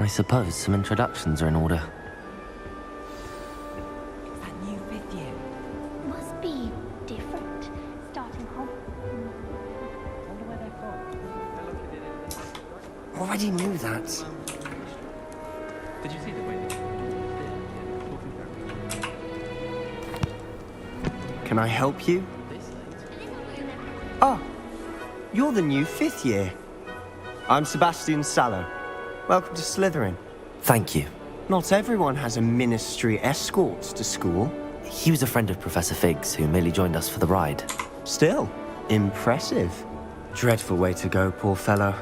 I suppose some introductions are in order. That new 5th year. Must be different. Starting home. Wonder where they're from. Already knew that. Did you see the way they talking about Can I help you? Ah, you're the new 5th year. I'm Sebastian Sallow. Welcome to Slytherin. Thank you. Not everyone has a ministry escort to school. He was a friend of Professor Fig's who merely joined us for the ride. Still, impressive. Dreadful way to go, poor fellow.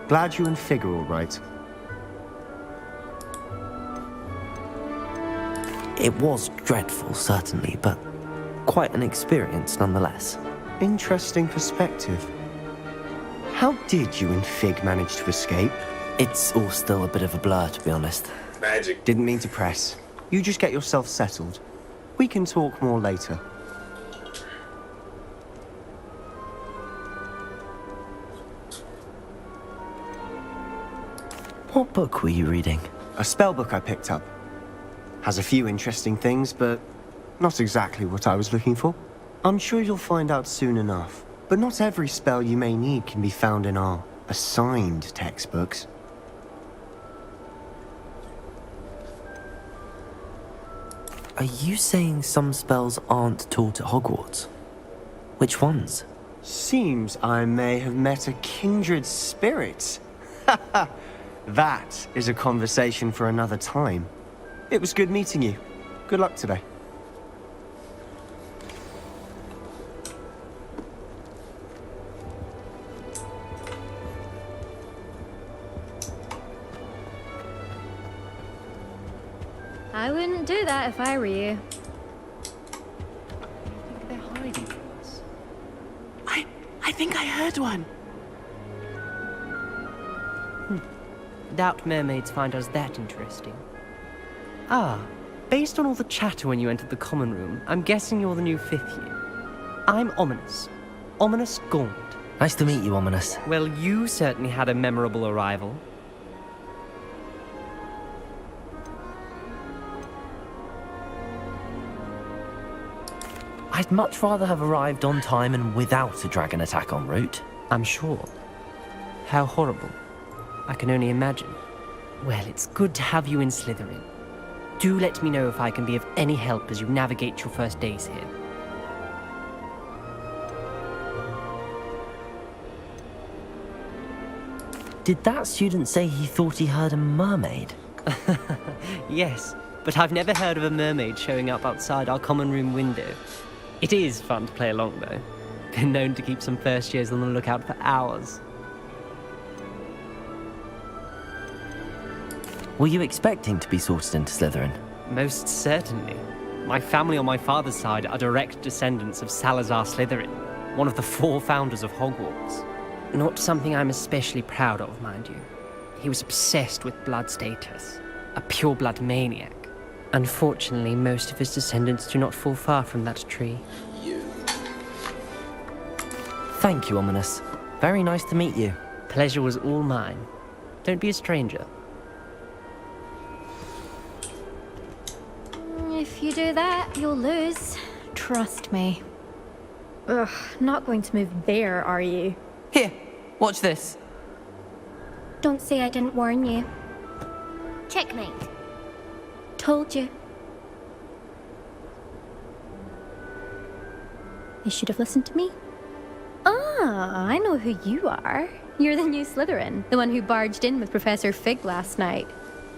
Glad you and Fig are all right. It was dreadful, certainly, but quite an experience nonetheless. Interesting perspective. How did you and Fig manage to escape? It's all still a bit of a blur, to be honest. Magic. Didn't mean to press. You just get yourself settled. We can talk more later. What book were you reading? A spell book I picked up. Has a few interesting things, but not exactly what I was looking for. I'm sure you'll find out soon enough. But not every spell you may need can be found in our assigned textbooks. Are you saying some spells aren't taught at Hogwarts? Which ones? Seems I may have met a kindred spirit. That is a conversation for another time. It was good meeting you. Good luck today. I wouldn't do that if I were you. I think they're hiding from us. I think I heard one. Doubt mermaids find us that interesting. Ah, based on all the chatter when you entered the common room, I'm guessing you're the new 5th year. I'm Ominous. Ominous Gaunt. Nice to meet you, Ominous. Well, you certainly had a memorable arrival. I'd much rather have arrived on time and without a dragon attack en route. I'm sure. How horrible. I can only imagine. Well, it's good to have you in Slytherin. Do let me know if I can be of any help as you navigate your first days here. Did that student say he thought he heard a mermaid? Yes, but I've never heard of a mermaid showing up outside our common room window. It is fun to play along, though. Been known to keep some first years on the lookout for hours. Were you expecting to be sorted into Slytherin? Most certainly. My family on my father's side are direct descendants of Salazar Slytherin, one of the 4 founders of Hogwarts. Not something I'm especially proud of, mind you. He was obsessed with blood status, a pure-blood maniac. Unfortunately, most of his descendants do not fall far from that tree. Thank you, Ominous. Very nice to meet you. Pleasure was all mine. Don't be a stranger. If you do that, you'll lose. Trust me. Ugh, not going to move there, are you? Here, watch this. Don't say I didn't warn you. Checkmate. Told you. You should have listened to me. Ah, I know who you are. You're the new Slytherin, the one who barged in with Professor Fig last night.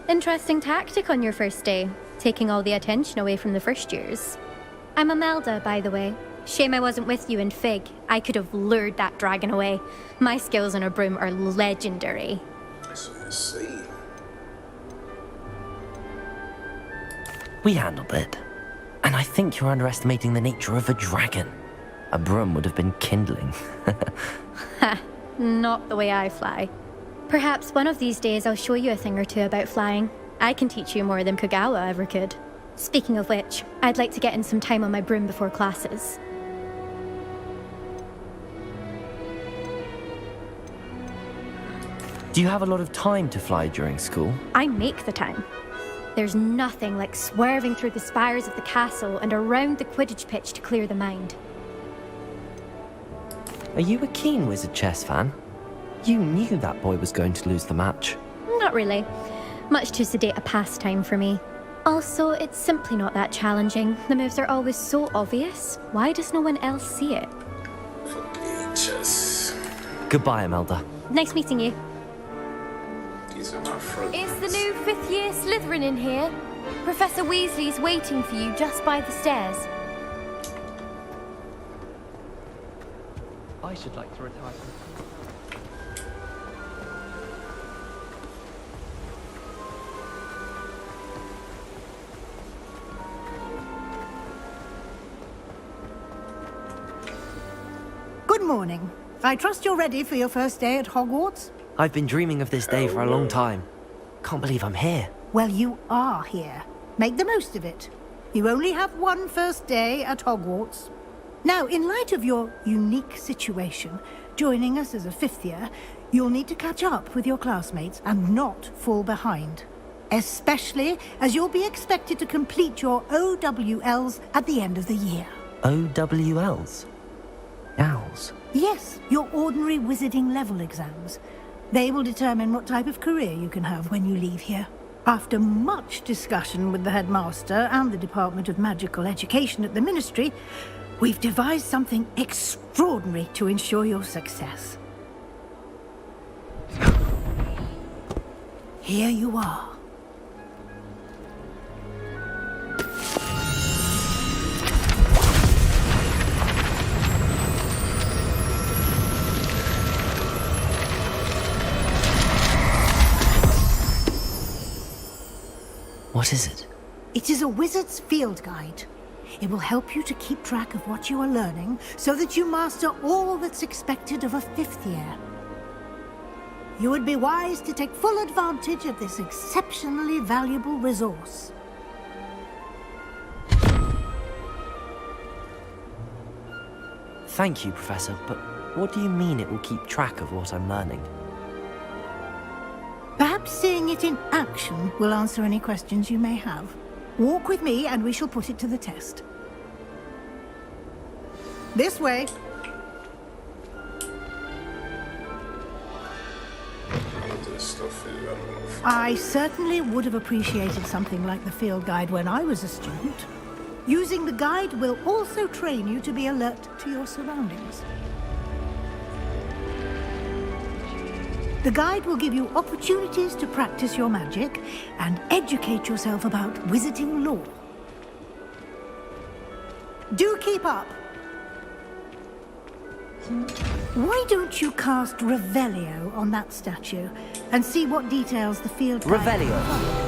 Interesting tactic on your first day, taking all the attention away from the first years. I'm Imelda, by the way. Shame I wasn't with you in Fig. I could have lured that dragon away. My skills on a broom are legendary. I see. We handled it. And I think you're underestimating the nature of a dragon. A broom would have been kindling. Ha, not the way I fly. Perhaps one of these days I'll show you a thing or two about flying. I can teach you more than Kogawa ever could. Speaking of which, I'd like to get in some time on my broom before classes. Do you have a lot of time to fly during school? I make the time. There's nothing like swerving through the spires of the castle and around the Quidditch pitch to clear the mind. Are you a keen Wizard chess fan? You knew that boy was going to lose the match. Not really. Much too sedate a pastime for me. Also, it's simply not that challenging. The moves are always so obvious. Why does no one else see it? Chess. Goodbye, Imelda. Nice meeting you. These are my friends. Is the new 5th year Slytherin in here? Professor Weasley's waiting for you just by the stairs. I should like to retire. Good morning. I trust you're ready for your first day at Hogwarts? I've been dreaming of this day for a long time. Can't believe I'm here. Well, you are here. Make the most of it. You only have one first day at Hogwarts. Now, in light of your unique situation, joining us as a 5th year, you'll need to catch up with your classmates and not fall behind. Especially as you'll be expected to complete your OWLs at the end of the year. OWLs? Owls? Yes, your ordinary wizarding level exams. They will determine what type of career you can have when you leave here. After much discussion with the headmaster and the Department of Magical Education at the Ministry, we've devised something extraordinary to ensure your success. Here you are. What is it? It is a wizard's field guide. It will help you to keep track of what you are learning so that you master all that's expected of a 5th year. You would be wise to take full advantage of this exceptionally valuable resource. Thank you, Professor, but what do you mean it will keep track of what I'm learning? Perhaps seeing it in action will answer any questions you may have. Walk with me and we shall put it to the test. This way. This stuff is, I don't know if I certainly would have appreciated something like the field guide when I was a student. Using the guide will also train you to be alert to your surroundings. The guide will give you opportunities to practice your magic and educate yourself about wizarding lore. Do keep up! Why don't you cast Revelio on that statue and see what details the field guide... Revelio?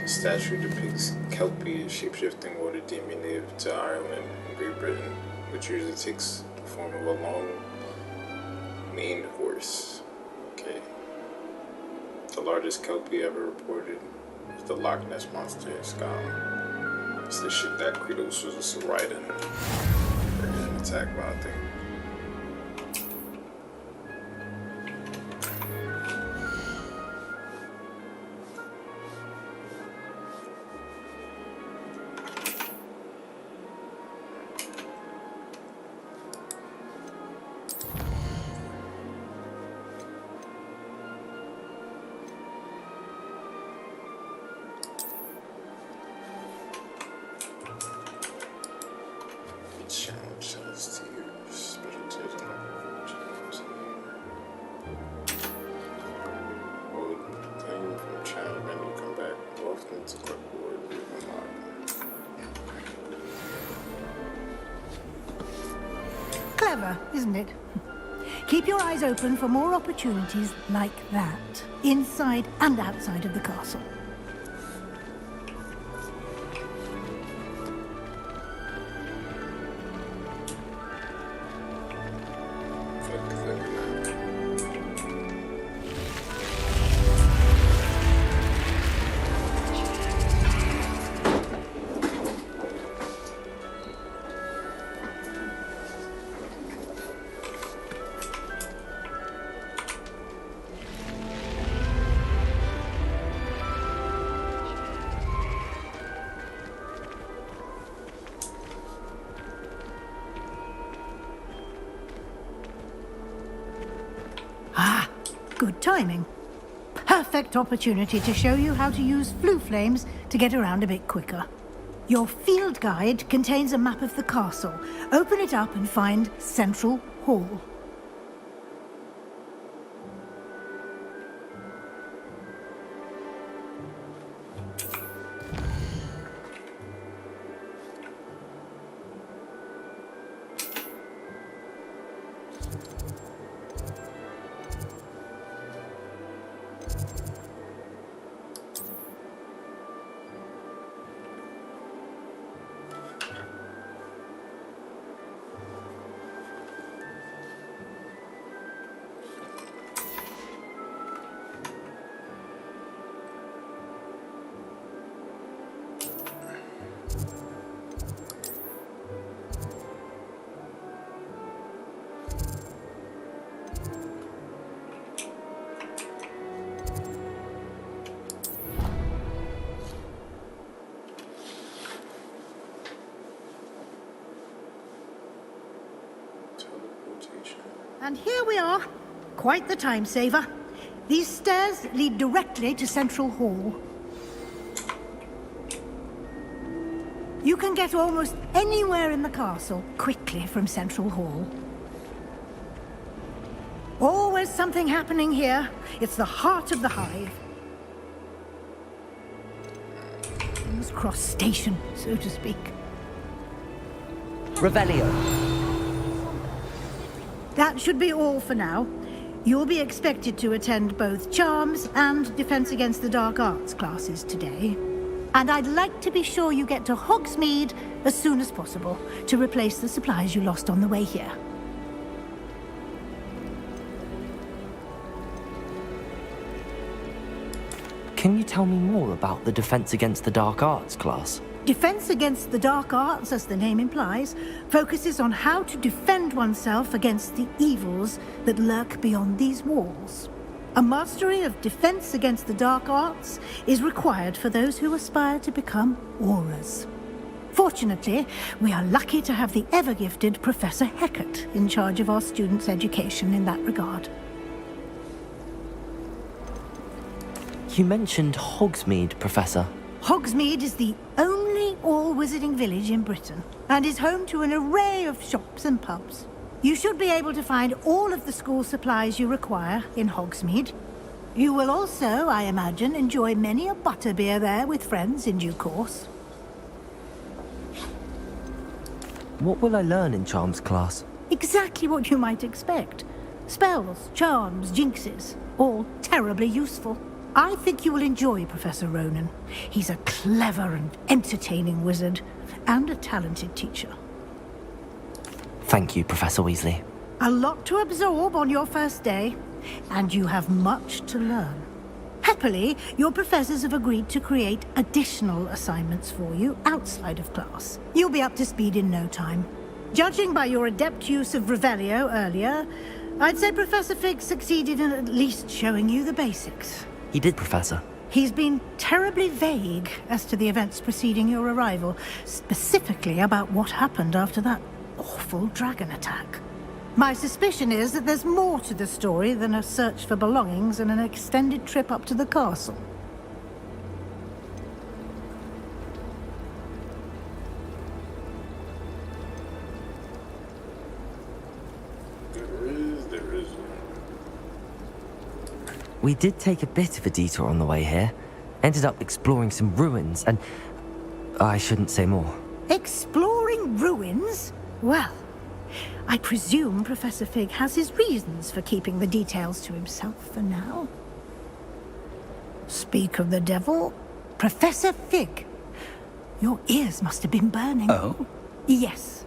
the statue depicts Kelpie, a shapeshifting water demon native to Ireland and Great Britain, which usually takes the form of a long, maned horse. Okay. The largest Kelpie ever reported is the Loch Ness Monster in Scotland. It's the ship that Kratos was also riding during an attack by, I think. Clever, isn't it? Keep your eyes open for more opportunities like that, inside and outside of the castle. Good timing. Perfect opportunity to show you how to use flue flames to get around a bit quicker. Your field guide contains a map of the castle. Open it up and find Central Hall. And here we are. Quite the time saver. These stairs lead directly to Central Hall. You can get almost anywhere in the castle quickly from Central Hall. Always something happening here. It's the heart of the hive. King's Cross Station, so to speak. Revelio. That should be all for now. You'll be expected to attend both Charms and Defense Against the Dark Arts classes today. And I'd like to be sure you get to Hogsmeade as soon as possible to replace the supplies you lost on the way here. Can you tell me more about the Defense Against the Dark Arts class? Defense Against the Dark Arts, as the name implies, focuses on how to defend oneself against the evils that lurk beyond these walls. A mastery of Defense Against the Dark Arts is required for those who aspire to become Aurors. Fortunately, we are lucky to have the ever-gifted Professor Hecat in charge of our students' education in that regard. You mentioned Hogsmeade, Professor. Hogsmeade is the only all-wizarding village in Britain and is home to an array of shops and pubs. You should be able to find all of the school supplies you require in Hogsmeade. You will also, I imagine, enjoy many a butterbeer there with friends in due course. What will I learn in Charms class? Exactly what you might expect. Spells, charms, jinxes, all terribly useful. I think you will enjoy Professor Ronan. He's a clever and entertaining wizard, and a talented teacher. Thank you, Professor Weasley. A lot to absorb on your first day, and you have much to learn. Happily, your professors have agreed to create additional assignments for you outside of class. You'll be up to speed in no time. Judging by your adept use of Revelio earlier, I'd say Professor Fig succeeded in at least showing you the basics. He did, Professor. He's been terribly vague as to the events preceding your arrival, specifically about what happened after that awful dragon attack. My suspicion is that there's more to the story than a search for belongings and an extended trip up to the castle. There is. We did take a bit of a detour on the way here. Ended up exploring some ruins and... I shouldn't say more. Exploring ruins? Well, I presume Professor Fig has his reasons for keeping the details to himself for now. Speak of the devil, Professor Fig. Your ears must have been burning. Oh? Yes.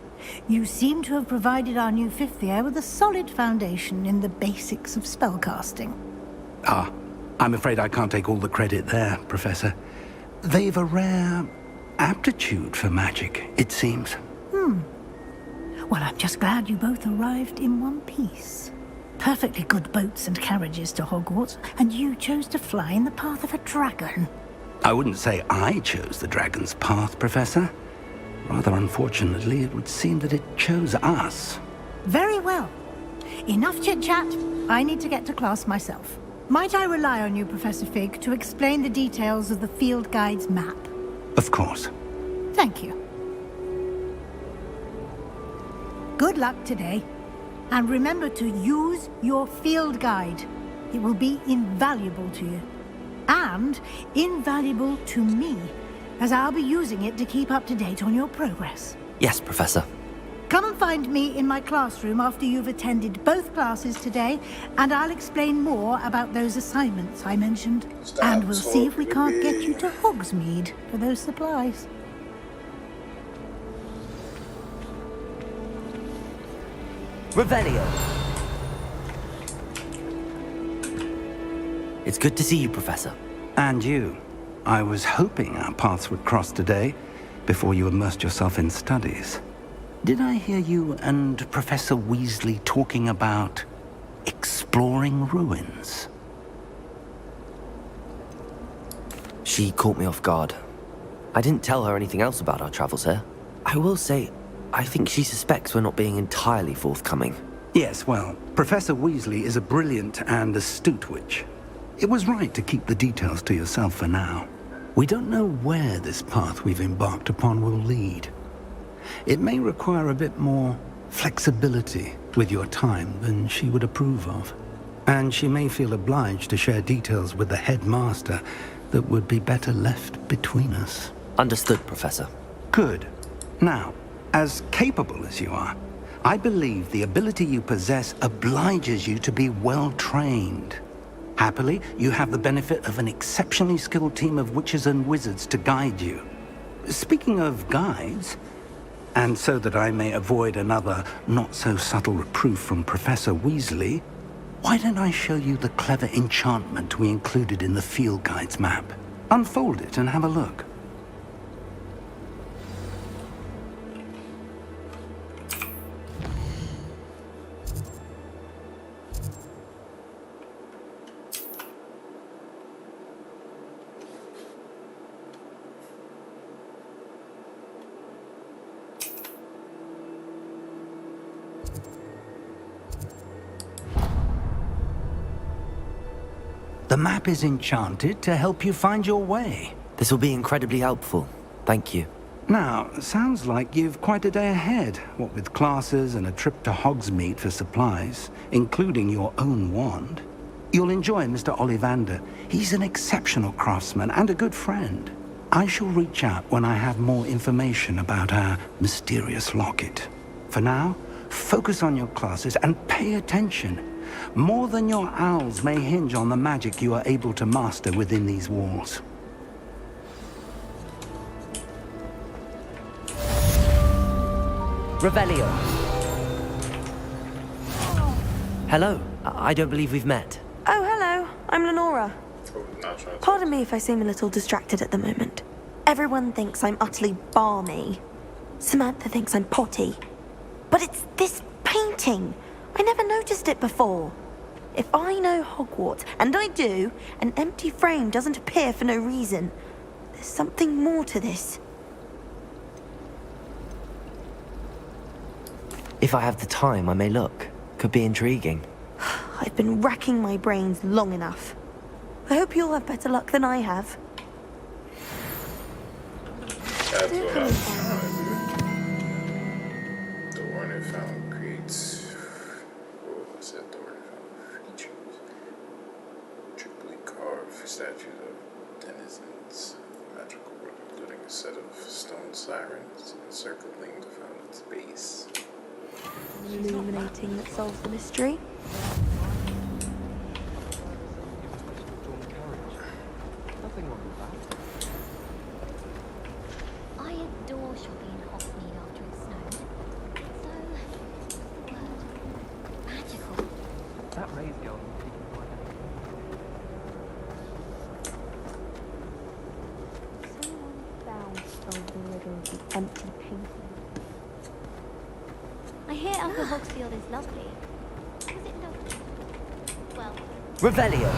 You seem to have provided our new fifth year with a solid foundation in the basics of spellcasting. Ah, I'm afraid I can't take all the credit there, Professor. They've a rare aptitude for magic, it seems. Well, I'm just glad you both arrived in one piece. Perfectly good boats and carriages to Hogwarts, and you chose to fly in the path of a dragon. I wouldn't say I chose the dragon's path, Professor. Rather unfortunately, it would seem that it chose us. Very well. Enough chit-chat. I need to get to class myself. Might I rely on you, Professor Fig, to explain the details of the field guide's map? Of course. Thank you. Good luck today. And remember to use your field guide. It will be invaluable to you. And invaluable to me, as I'll be using it to keep up to date on your progress. Yes, Professor. Come and find me in my classroom after you've attended both classes today, and I'll explain more about those assignments I mentioned. And we'll see if we can't get you to Hogsmeade for those supplies. Revelio. It's good to see you, Professor. And you. I was hoping our paths would cross today, before you immersed yourself in studies. Did I hear you and Professor Weasley talking about exploring ruins? She caught me off guard. I didn't tell her anything else about our travels here. I will say, I think she suspects we're not being entirely forthcoming. Yes, well, Professor Weasley is a brilliant and astute witch. It was right to keep the details to yourself for now. We don't know where this path we've embarked upon will lead. It may require a bit more flexibility with your time than she would approve of. And she may feel obliged to share details with the headmaster that would be better left between us. Understood, Professor. Good. Now, as capable as you are, I believe the ability you possess obliges you to be well trained. Happily, you have the benefit of an exceptionally skilled team of witches and wizards to guide you. Speaking of guides, and so that I may avoid another not-so-subtle reproof from Professor Weasley, why don't I show you the clever enchantment we included in the field guide's map? Unfold it and have a look. The map is enchanted to help you find your way. This will be incredibly helpful. Thank you. Now, sounds like you've quite a day ahead, what with classes and a trip to Hogsmeade for supplies, including your own wand. You'll enjoy Mr. Ollivander. He's an exceptional craftsman and a good friend. I shall reach out when I have more information about our mysterious locket. For now, focus on your classes and pay attention. More than your owls may hinge on the magic you are able to master within these walls. Revelio. Hello. I don't believe we've met. Oh, hello. I'm Lenora. Not trying to Pardon me if I seem a little distracted at the moment. Everyone thinks I'm utterly balmy. Samantha thinks I'm potty. But it's this painting. I never noticed it before. If I know Hogwarts, and I do, an empty frame doesn't appear for no reason. There's something more to this. If I have the time, I may look. Could be intriguing. I've been racking my brains long enough. I hope you'll have better luck than I have. That's what I was trying to do. The Warner Fountain creates. What was that? The Warner Fountain features triply carved statues of denizens of the magical world, including a set of stone sirens encircling the fountain's base. Illuminating that solves the mystery. Nothing wrong with that. I adore shopping in Hogsmeade after it snowed. So, word, magical. That raise girl. Someone found over the riddle of the empty painting. I hear Uncle Hogsfield is lovely. Was it lovely? Well, Revelio.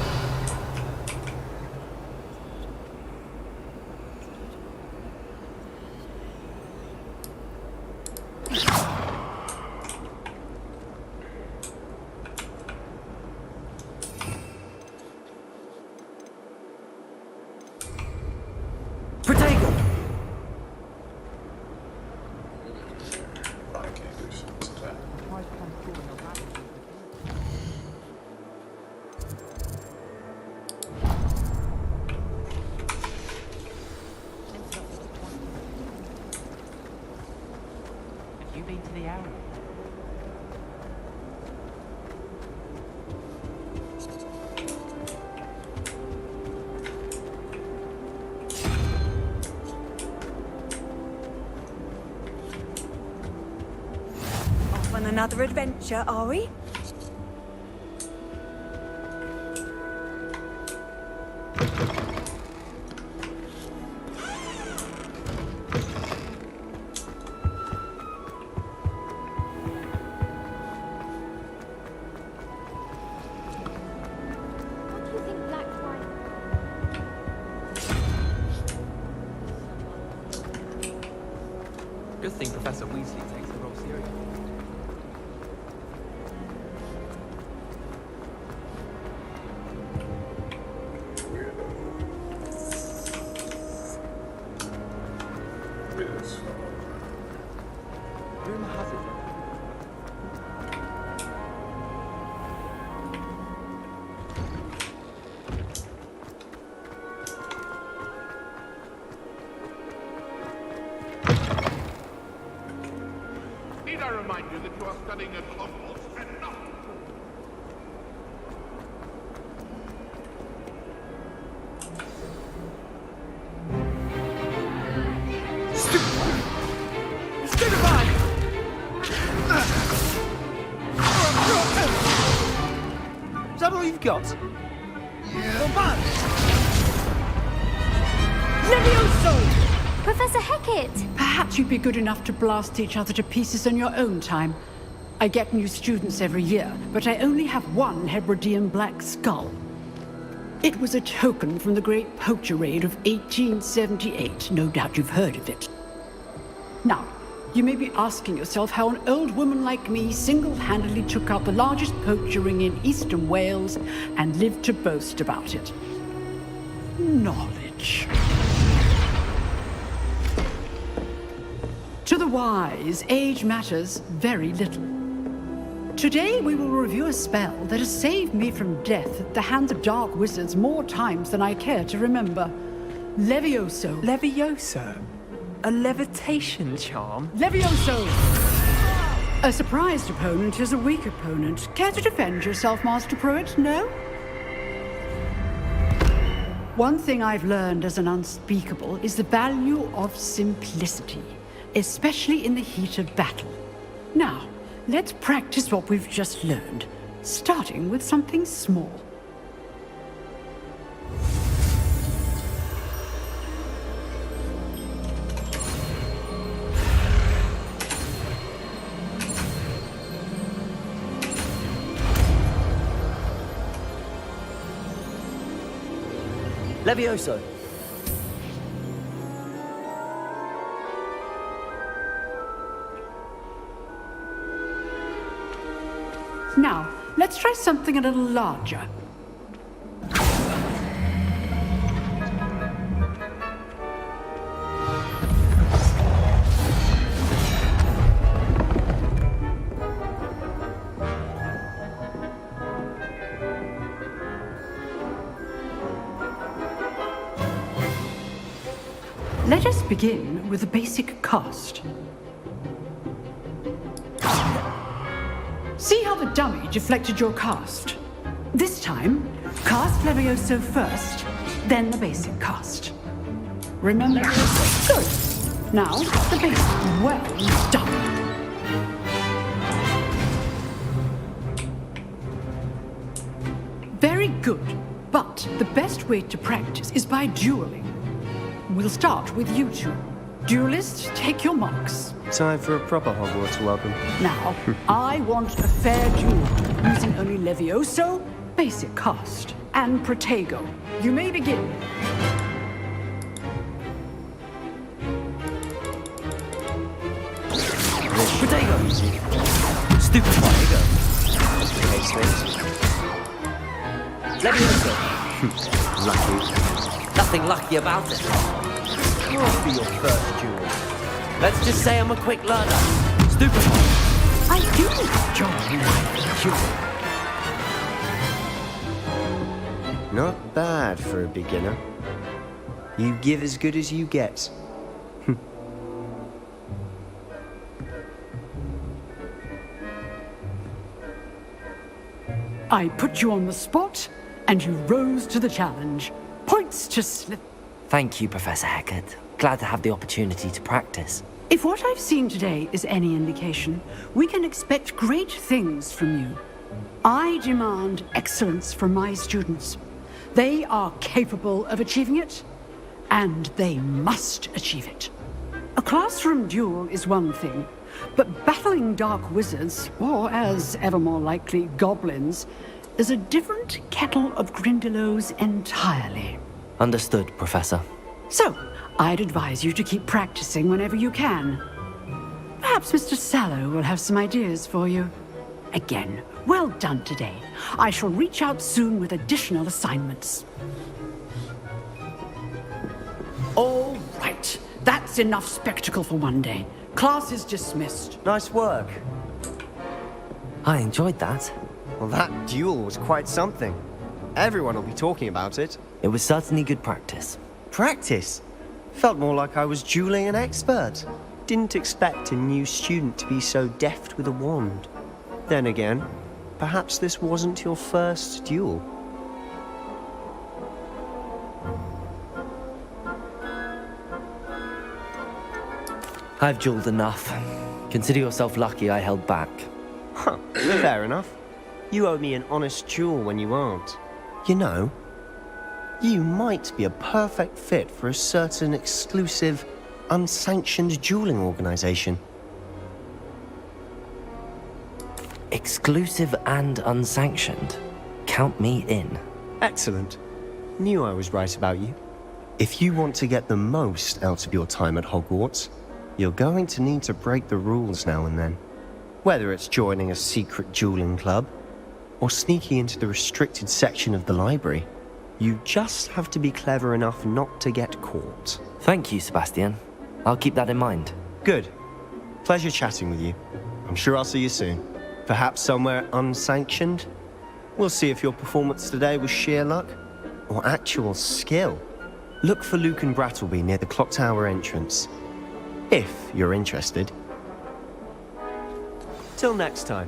another adventure, are we? What do you think black wine? Good thing Professor Weasley takes the role seriously. Yes. Rumor has it. Need I remind you that you are studying at Hogwarts and not... Is that all you've got? Levioso! Professor Hecat! Perhaps you'd be good enough to blast each other to pieces in your own time. I get new students every year, but I only have one Hebridean black skull. It was a token from the Great Poacher Raid of 1878. No doubt you've heard of it. Now, you may be asking yourself how an old woman like me single-handedly took out the largest poacher ring in eastern Wales and lived to boast about it. Knowledge. To the wise, age matters very little. Today we will review a spell that has saved me from death at the hands of dark wizards more times than I care to remember. Levioso. Levioso? A levitation charm? Levioso! A surprised opponent is a weak opponent. Care to defend yourself, Master Pruitt? No? One thing I've learned as an unspeakable is the value of simplicity, especially in the heat of battle. Now, let's practice what we've just learned, starting with something small. Levioso. Now, let's try something a little larger. Let us begin with a basic cast. See how the dummy deflected your cast? This time, cast Levioso first, then the basic cast. Remember? Good. Now, the basic. Well done. Very good. But the best way to practice is by dueling. We'll start with you two. Duelists, take your marks. Time for a proper Hogwarts welcome. Now, I want a fair duel, using only Levioso, basic cast, and Protego. You may begin. Protego! Stupid Protego. Levioso. Lucky. Nothing lucky about it. What will be your first duel? Let's just say I'm a quick learner. Stupid. I do enjoy my duel. Not bad for a beginner. You give as good as you get. I put you on the spot, and you rose to the challenge. Points to Slip. Thank you, Professor Hecat. Glad to have the opportunity to practice. If what I've seen today is any indication, we can expect great things from you. I demand excellence from my students. They are capable of achieving it, and they must achieve it. A classroom duel is one thing, but battling dark wizards, or as ever more likely, goblins, is a different kettle of Grindylows entirely. Understood, Professor. So, I'd advise you to keep practicing whenever you can. Perhaps Mr. Sallow will have some ideas for you. Again, well done today. I shall reach out soon with additional assignments. All right. That's enough spectacle for one day. Class is dismissed. Nice work. I enjoyed that. Well, that duel was quite something. Everyone will be talking about it. It was certainly good practice. Practice? Felt more like I was dueling an expert. Didn't expect a new student to be so deft with a wand. Then again, perhaps this wasn't your first duel. I've dueled enough. Consider yourself lucky I held back. Huh, fair enough. You owe me an honest duel when you aren't. You know, you might be a perfect fit for a certain exclusive, unsanctioned dueling organization. Exclusive and unsanctioned. Count me in. Excellent. Knew I was right about you. If you want to get the most out of your time at Hogwarts, you're going to need to break the rules now and then. Whether it's joining a secret dueling club, or sneaking into the restricted section of the library, you just have to be clever enough not to get caught. Thank you, Sebastian. I'll keep that in mind. Good. Pleasure chatting with you. I'm sure I'll see you soon. Perhaps somewhere unsanctioned? We'll see if your performance today was sheer luck, or actual skill. Look for Luke and Brattleby near the clock tower entrance. If you're interested. Till next time.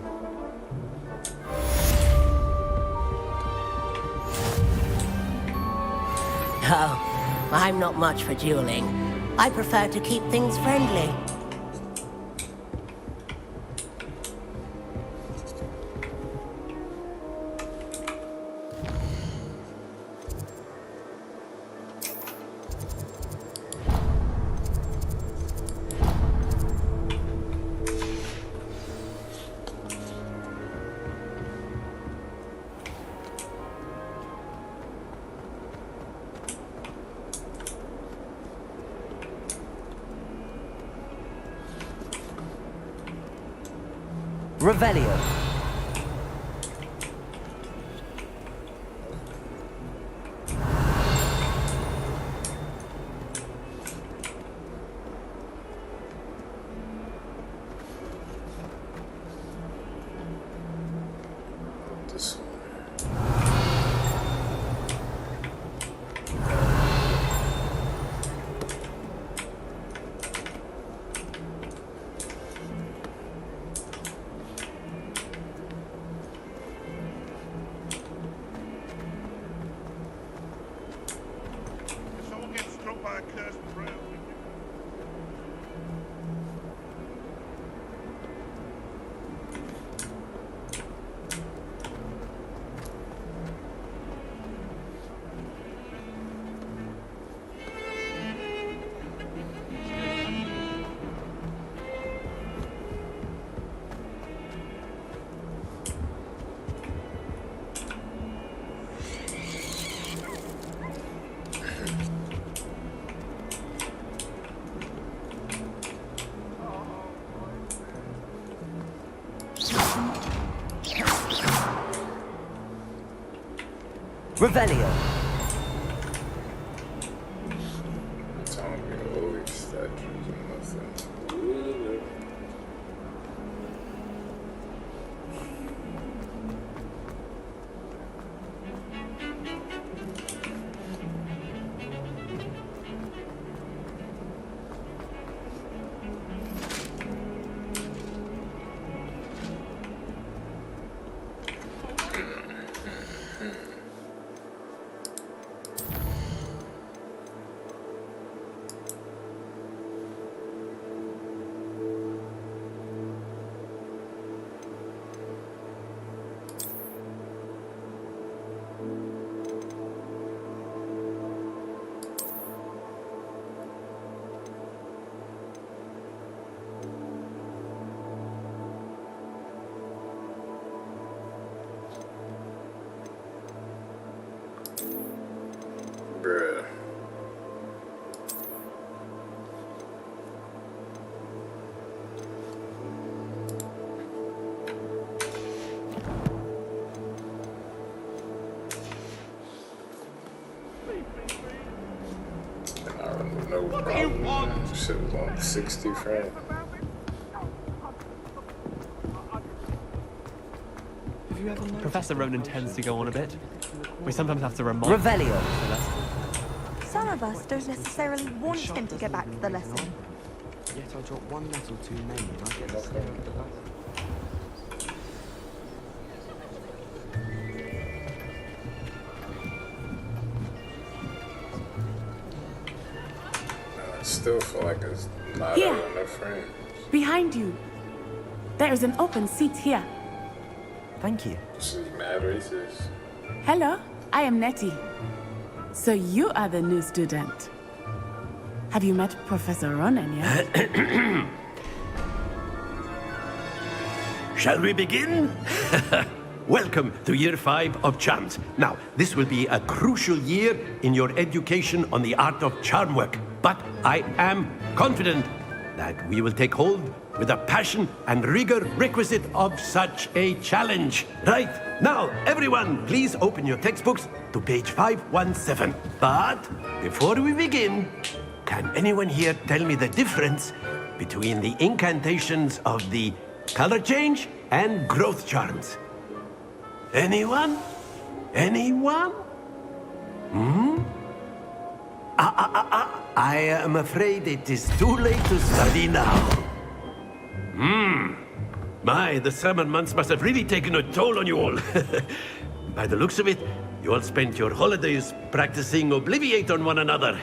Oh, I'm not much for dueling. I prefer to keep things friendly. Revelio. This Someone gets struck by a cursed prayer. Revelio. time we always statues and nothing. no problem. Shit was on 60 frames. Professor Ronan tends to go on a bit. We sometimes have to remind Revelio. Some of us don't necessarily want him to get back to the lesson. Yet I drop one letter too many and I get the same. I still feel like it's not Here. enough frames. Behind you. There is an open seat here. Thank you. She's mad racist. Hello, I am Nettie. So you are the new student. Have you met Professor Ronan yet? Shall we begin? Welcome to Year 5 of Charms. Now, this will be a crucial year in your education on the art of charm work. But I am confident that we will take hold with the passion and rigor requisite of such a challenge. Right, now, everyone, please open your textbooks to page 517. But before we begin, can anyone here tell me the difference between the incantations of the color change and growth charms? Anyone? Anyone? I am afraid it is too late to study now. My, the summer months must have really taken a toll on you all. By the looks of it, you all spent your holidays practicing Obliviate on one another.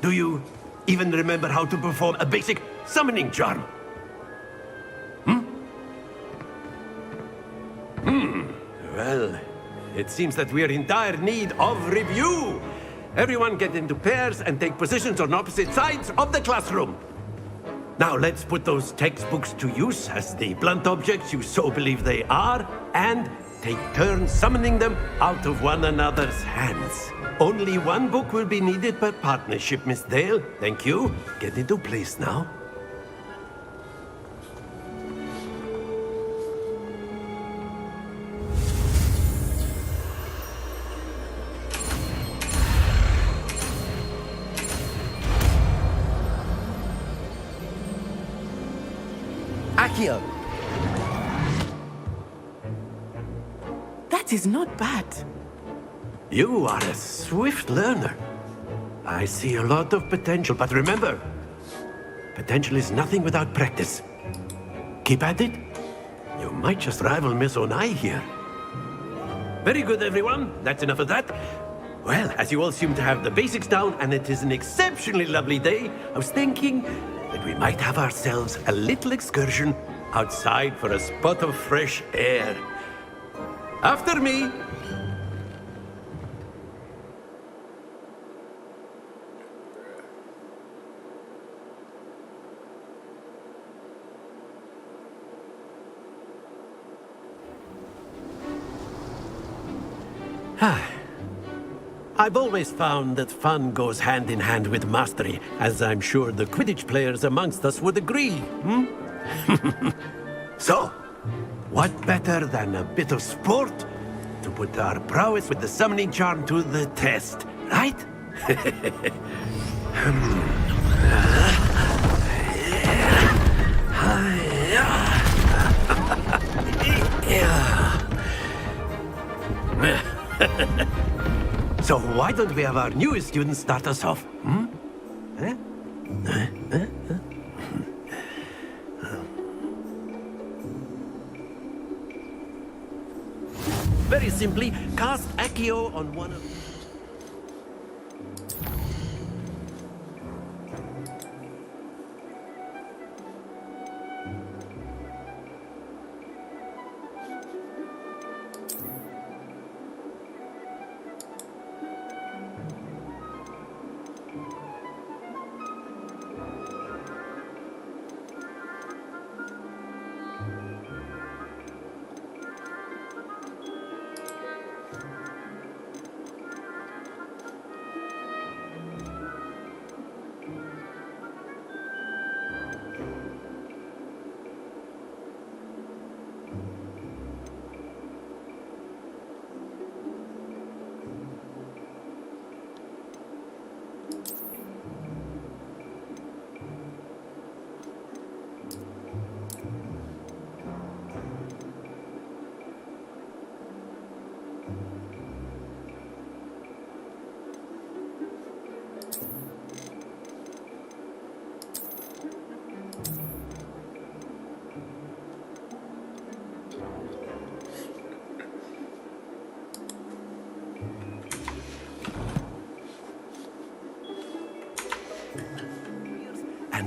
Do you even remember how to perform a basic summoning charm? Well, it seems that we are in dire need of review. Everyone get into pairs and take positions on opposite sides of the classroom. Now let's put those textbooks to use as the blunt objects you so believe they are, and take turns summoning them out of one another's hands. Only one book will be needed per partnership, Miss Dale. Thank you. Get into place now. Accio! That is not bad. You are a swift learner. I see a lot of potential, but remember, potential is nothing without practice. Keep at it. You might just rival Miss Onai here. Very good, everyone. That's enough of that. Well, as you all seem to have the basics down, and it is an exceptionally lovely day, I was thinking that we might have ourselves a little excursion outside for a spot of fresh air. After me. I've always found that fun goes hand in hand with mastery, as I'm sure the Quidditch players amongst us would agree, So, what better than a bit of sport to put our prowess with the summoning charm to the test, right? So why don't we have our newest student start us off? Very simply, cast Accio on one of...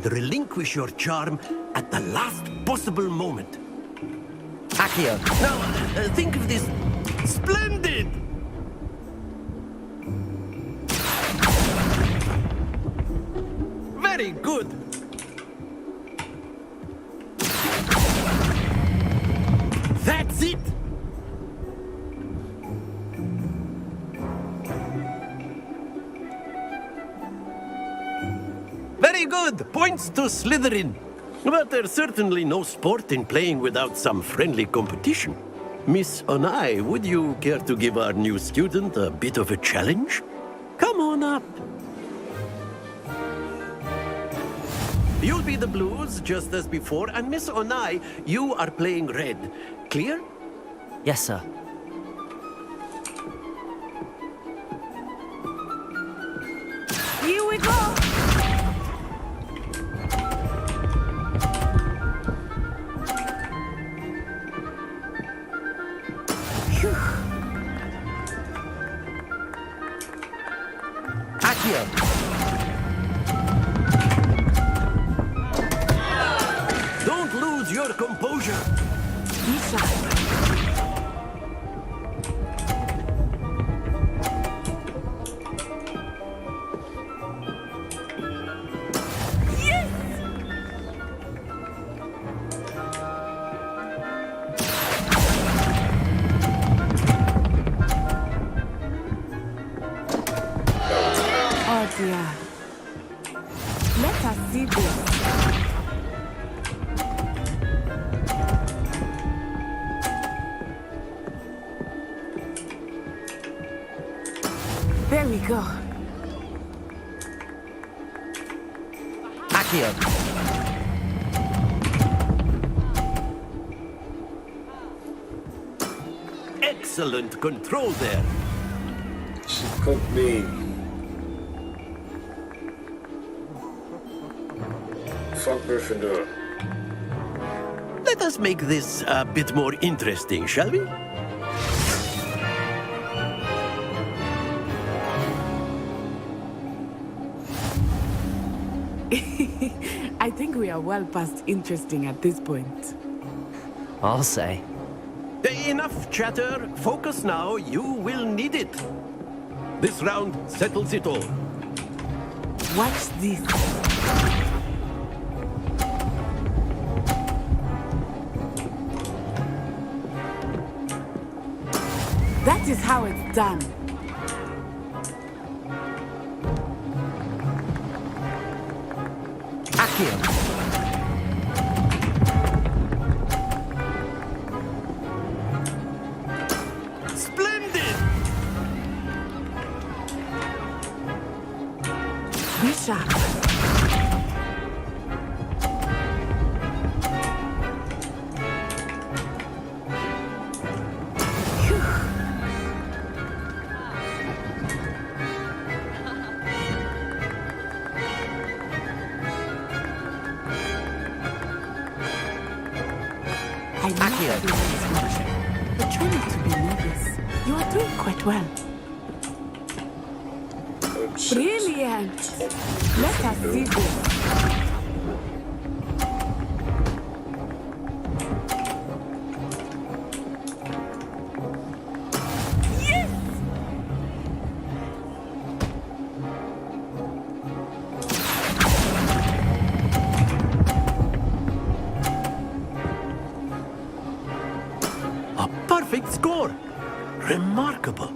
relinquish your charm at the last possible moment. Accio! Now, think of this. Splendid! Very good. That's it! Very good! Points to Slytherin. But there's certainly no sport in playing without some friendly competition. Miss Onai, would you care to give our new student a bit of a challenge? Come on up. You'll be the blues, just as before, and Miss Onai, you are playing red. Clear? Yes, sir. Here we go! Accio! Don't lose your composure. Oh dear. Let us see this. There we go. Accio! Excellent control there. She cooked me. Fuck Gryffindor. Let us make this a bit more interesting, shall we? I think we are well past interesting at this point. I'll say. Enough chatter. Focus now. You will need it. This round settles it all. Watch this. That is how it's done. Accio! Splendid! Be sharp. I know everyone's watching, but try not to be nervous. You are doing quite well. Brilliant! Let us see this. A perfect score. Remarkable.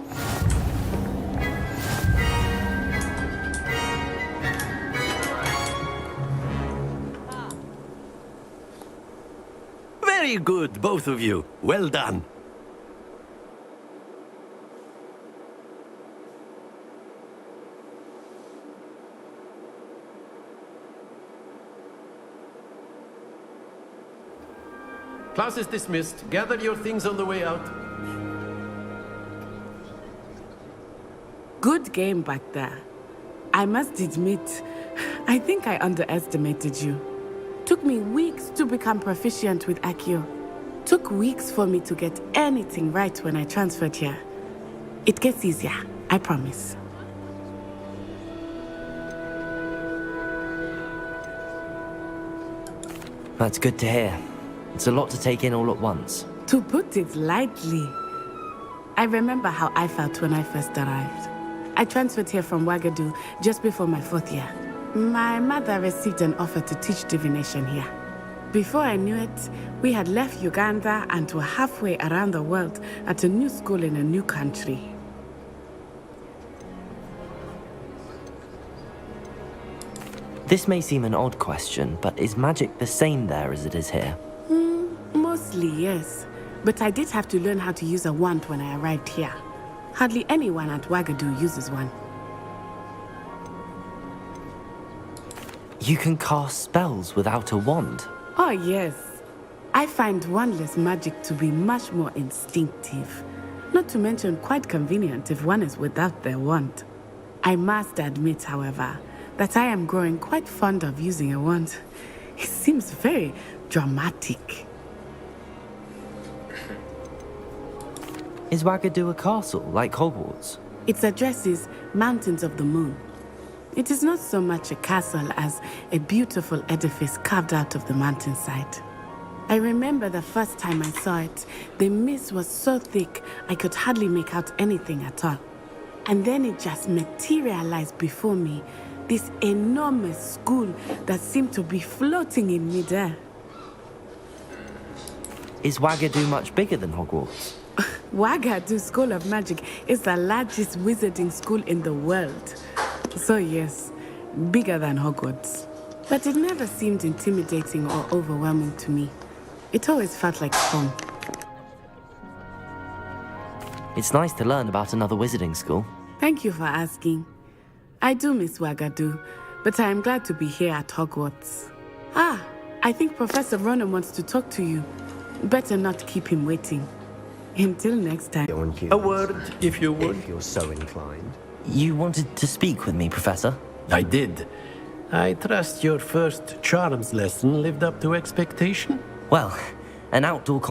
Very good, both of you. Well done. Class is dismissed. Gather your things on the way out. Good game back there. I must admit, I think I underestimated you. Took me weeks to become proficient with Accio. Took weeks for me to get anything right when I transferred here. It gets easier, I promise. That's good to hear. It's a lot to take in all at once. To put it lightly, I remember how I felt when I first arrived. I transferred here from Wagadu just before my 4th year. My mother received an offer to teach divination here. Before I knew it, we had left Uganda and were halfway around the world at a new school in a new country. This may seem an odd question, but is magic the same there as it is here? Mostly, yes. But I did have to learn how to use a wand when I arrived here. Hardly anyone at Wagadu uses one. You can cast spells without a wand? Oh, yes. I find wandless magic to be much more instinctive. Not to mention quite convenient if one is without their wand. I must admit, however, that I am growing quite fond of using a wand. It seems very dramatic. Is Wagadu a castle, like Hogwarts? Its address is Mountains of the Moon. It is not so much a castle as a beautiful edifice carved out of the mountainside. I remember the first time I saw it, the mist was so thick I could hardly make out anything at all. And then it just materialized before me, this enormous school that seemed to be floating in midair. Is Wagadu much bigger than Hogwarts? Wagadu School of Magic is the largest wizarding school in the world. So yes, bigger than Hogwarts. But it never seemed intimidating or overwhelming to me. It always felt like home. It's nice to learn about another wizarding school. Thank you for asking. I do miss Wagadu, but I am glad to be here at Hogwarts. Ah, I think Professor Ronan wants to talk to you. Better not keep him waiting. Until next time. A word, if you would. If you're so inclined. You wanted to speak with me, Professor? I did. I trust your first charms lesson lived up to expectation? Well, an outdoor...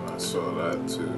I saw that too.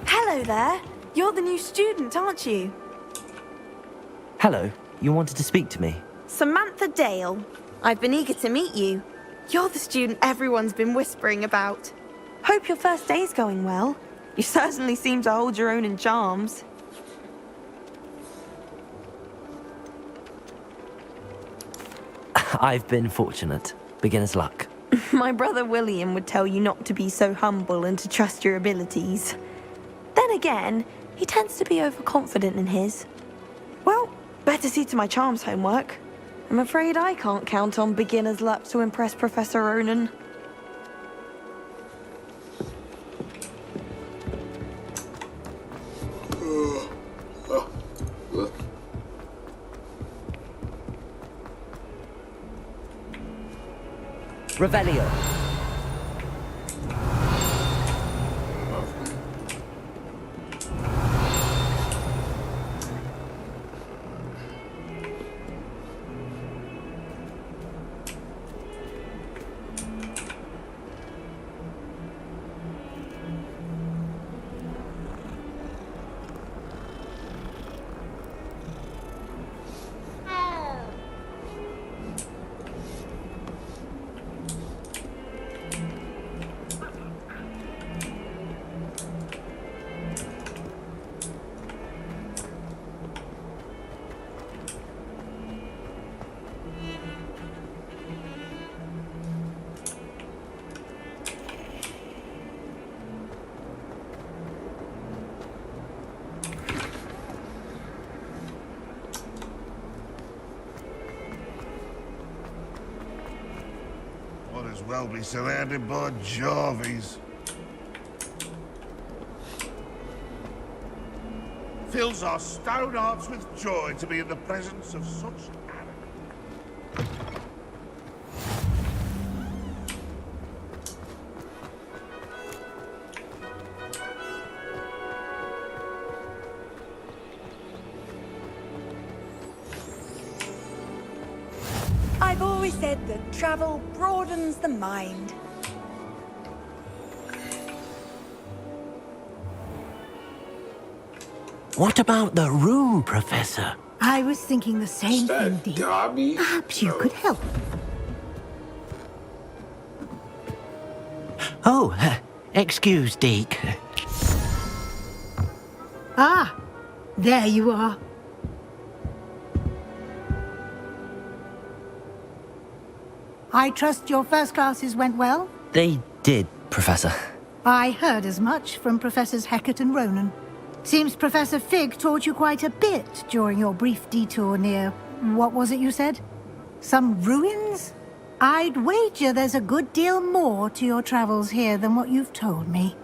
Hello there. You're the new student, aren't you? Hello, you wanted to speak to me? Samantha Dale. I've been eager to meet you. You're the student everyone's been whispering about. Hope your first day's going well. You certainly seem to hold your own in charms. I've been fortunate. Beginner's luck. My brother William would tell you not to be so humble and to trust your abilities. Then again, he tends to be overconfident in his. Well, better see to my charms homework. I'm afraid I can't count on beginner's luck to impress Professor Ronan. Revelio. as well be surrounded by Jarvies. Fills our stone hearts with joy to be in the presence of such arrogance. I've always said that travel broadens the mind. What about the room, Professor? I was thinking the same thing, Deke. Perhaps you could help. Oh, excuse, Deke. Ah, there you are. I trust your first classes went well? They did, Professor. I heard as much from Professors Hecat and Ronan. Seems Professor Fig taught you quite a bit during your brief detour near... what was it you said? Some ruins? I'd wager there's a good deal more to your travels here than what you've told me.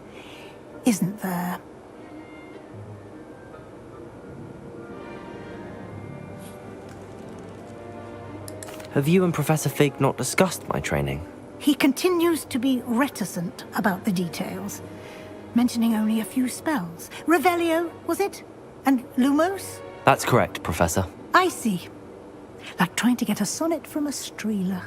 Isn't there? Have you and Professor Fig not discussed my training? He continues to be reticent about the details, mentioning only a few spells. Revelio, was it? And Lumos? That's correct, Professor. I see. Like trying to get a sonnet from a streeler.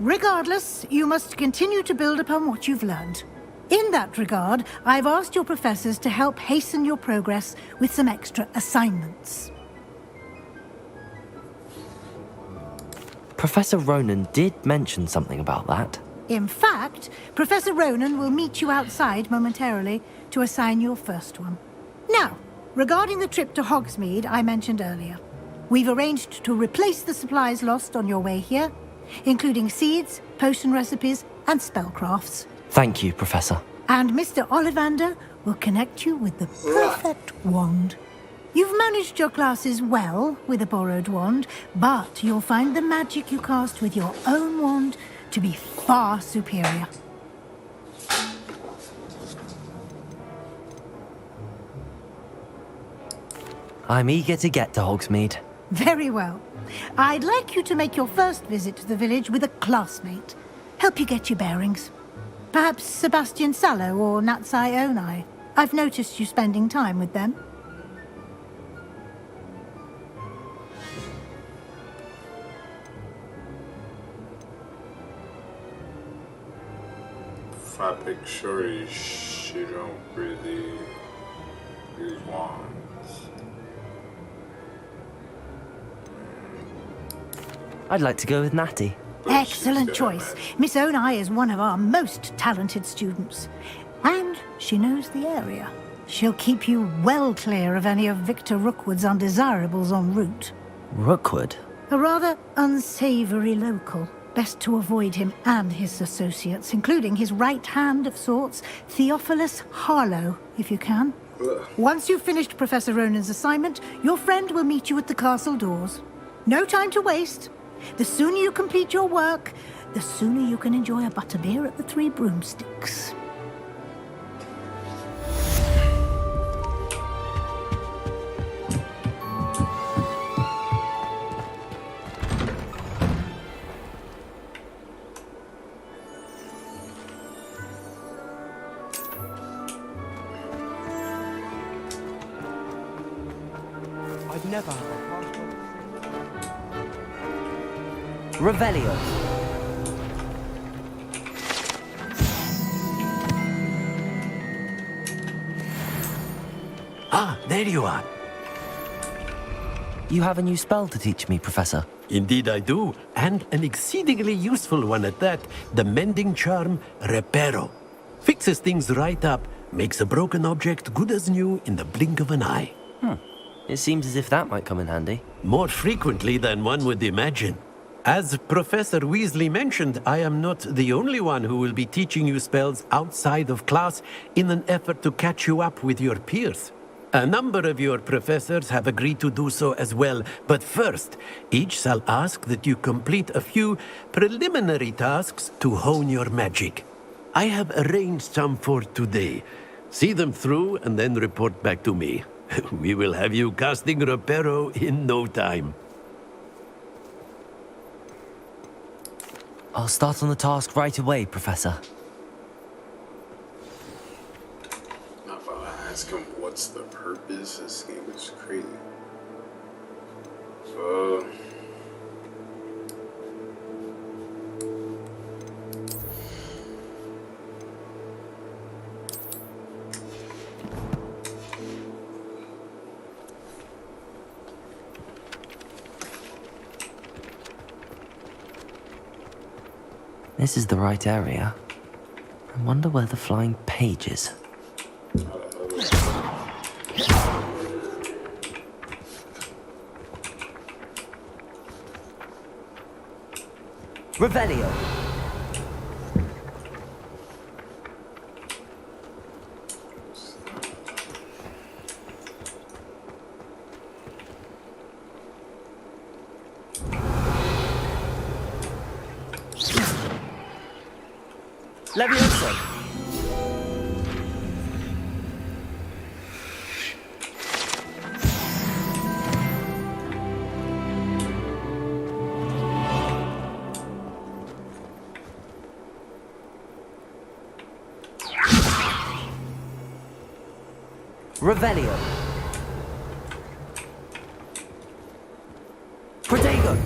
Regardless, you must continue to build upon what you've learned. In that regard, I've asked your professors to help hasten your progress with some extra assignments. Professor Ronan did mention something about that. In fact, Professor Ronan will meet you outside momentarily to assign your first one. Now, regarding the trip to Hogsmeade I mentioned earlier, we've arranged to replace the supplies lost on your way here, including seeds, potion recipes, and spellcrafts. Thank you, Professor. And Mr. Ollivander will connect you with the perfect wand. You've managed your classes well with a borrowed wand, but you'll find the magic you cast with your own wand to be far superior. I'm eager to get to Hogsmeade. Very well. I'd like you to make your first visit to the village with a classmate. Help you get your bearings. Perhaps Sebastian Sallow or Natsai Onai. I've noticed you spending time with them. If I pick Shuri, she don't really use wands. I'd like to go with Natty. Excellent choice. Miss Onai is one of our most talented students. And she knows the area. She'll keep you well clear of any of Victor Rookwood's undesirables en route. Rookwood? A rather unsavory local. Best to avoid him and his associates, including his right hand of sorts, Theophilus Harlow, if you can. Once you've finished Professor Ronan's assignment, your friend will meet you at the castle doors. No time to waste. The sooner you complete your work, the sooner you can enjoy a butterbeer at the Three Broomsticks. I've never had a Revelio. Ah, there you are. You have a new spell to teach me, Professor. Indeed I do, and an exceedingly useful one at that. The mending charm, Reparo. Fixes things right up, makes a broken object good as new in the blink of an eye. It seems as if that might come in handy. More frequently than one would imagine. As Professor Weasley mentioned, I am not the only one who will be teaching you spells outside of class in an effort to catch you up with your peers. A number of your professors have agreed to do so as well, but first, each shall ask that you complete a few preliminary tasks to hone your magic. I have arranged some for today. See them through and then report back to me. We will have you casting Reparo in no time. I'll start on the task right away, Professor. Not if I ask him what's the purpose. This game is crazy. This is the right area. I wonder where the flying page is. Revelio. Levioso. Revelio. Protego.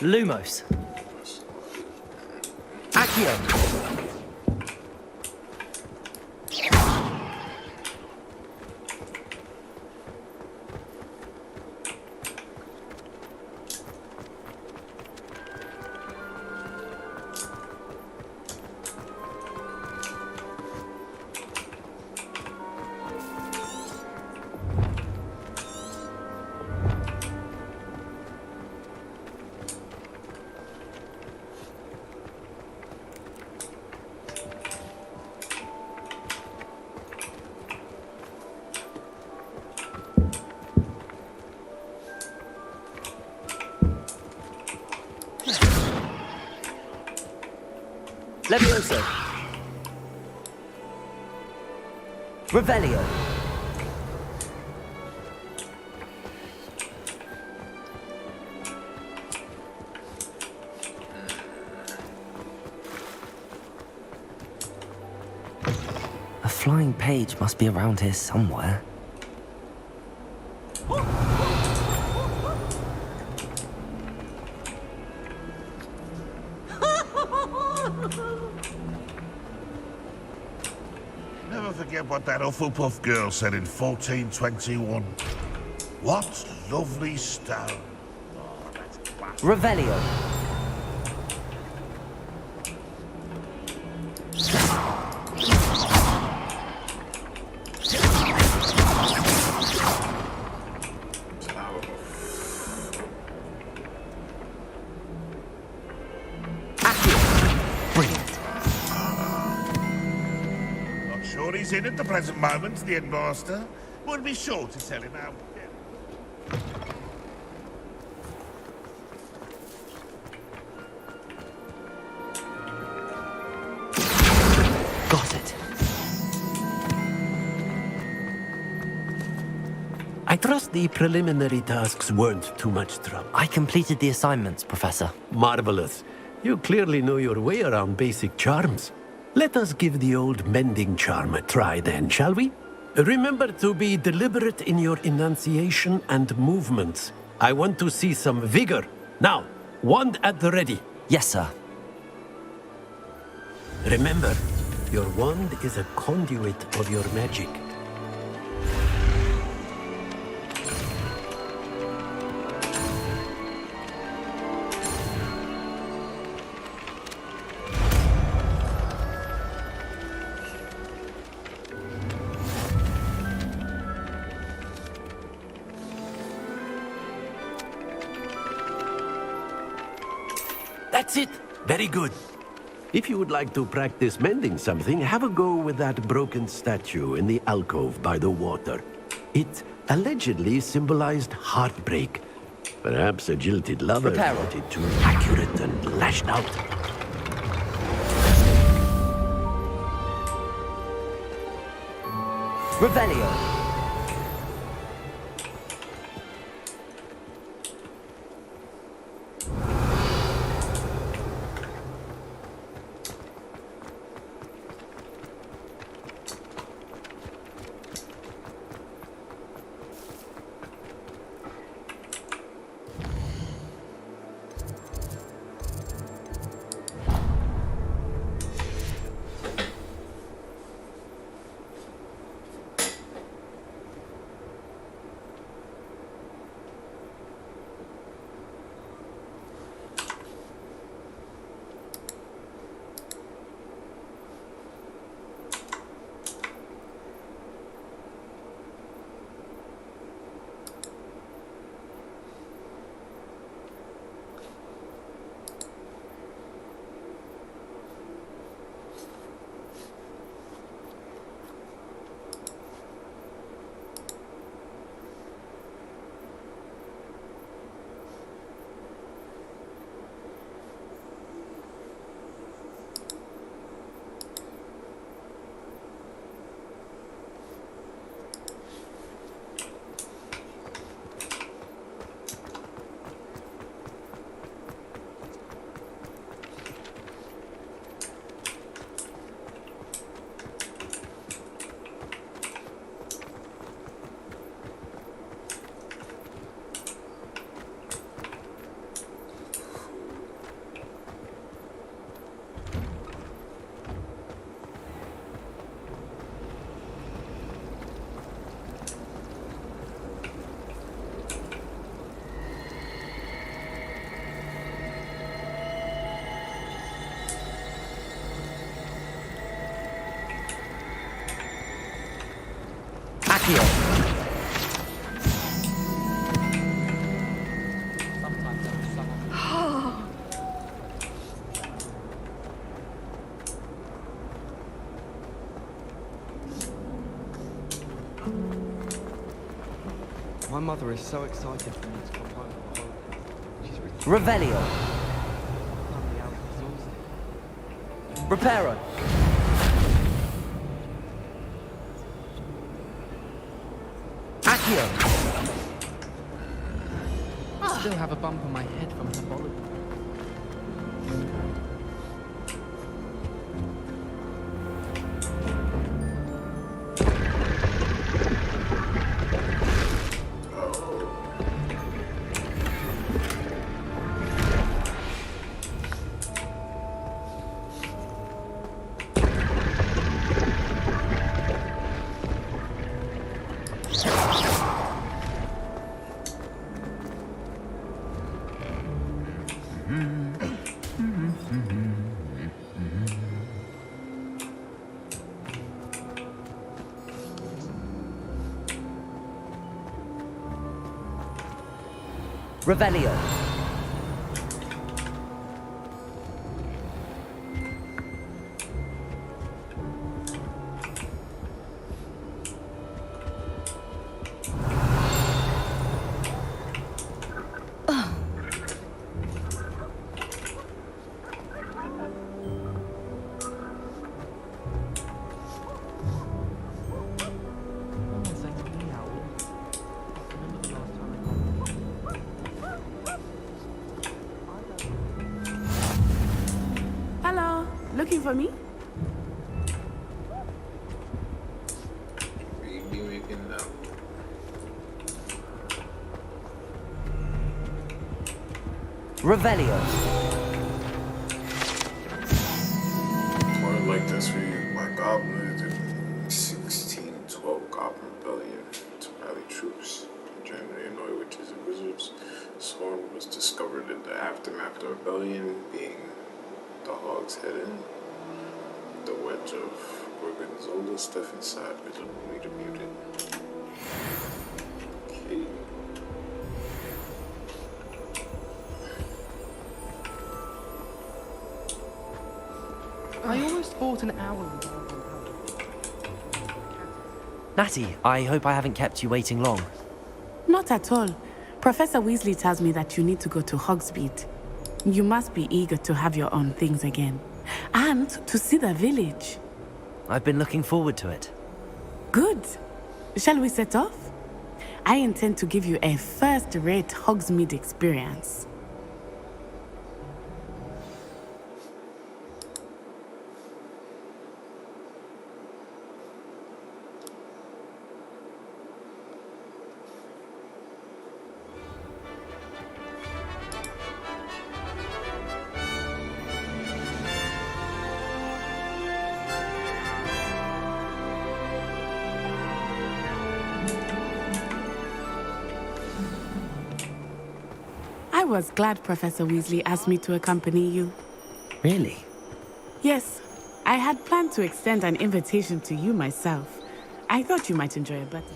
Lumos. Accio. Levioso. Revelio. A flying page must be around here somewhere. Never forget what that Hufflepuff girl said in 1421. What lovely stone. Oh, that's class. Revelio. He's in at the present moment, the headmaster. We'll be sure to sell him out. Got it. I trust the preliminary tasks weren't too much trouble. I completed the assignments, Professor. Marvelous. You clearly know your way around basic charms. Let us give the old mending charm a try then, shall we? Remember to be deliberate in your enunciation and movements. I want to see some vigor. Now, wand at the ready. Yes, sir. Remember, your wand is a conduit of your magic. That's it. Very good. If you would like to practice mending something, have a go with that broken statue in the alcove by the water. It allegedly symbolized heartbreak. Perhaps a jilted lover Prepare. wanted too accurate and lashed out. Revelio. Accio. My mother is so excited for me to come home for holidays. She's Revelio. Reparo. Accio. I still have a bump on my head from her volley. Revelio. Hello, looking for me? Maybe making that. Revelio. Or like this, we my goblins in 1612 Goblin Rebellion to rally troops to generally annoy witches and wizards. Swarm was discovered in the aftermath of the rebellion, being the Hog's Head Inn. The wedge of Gorgonzola stuff inside was only muted. Okay. I almost bought an owl. Natty, I hope I haven't kept you waiting long. Not at all. Professor Weasley tells me that you need to go to Hogsmeade. You must be eager to have your own things again. And to see the village. I've been looking forward to it. Good. Shall we set off? I intend to give you a first-rate Hogsmeade experience. I was glad Professor Weasley asked me to accompany you. Really? Yes, I had planned to extend an invitation to you myself. I thought you might enjoy it better.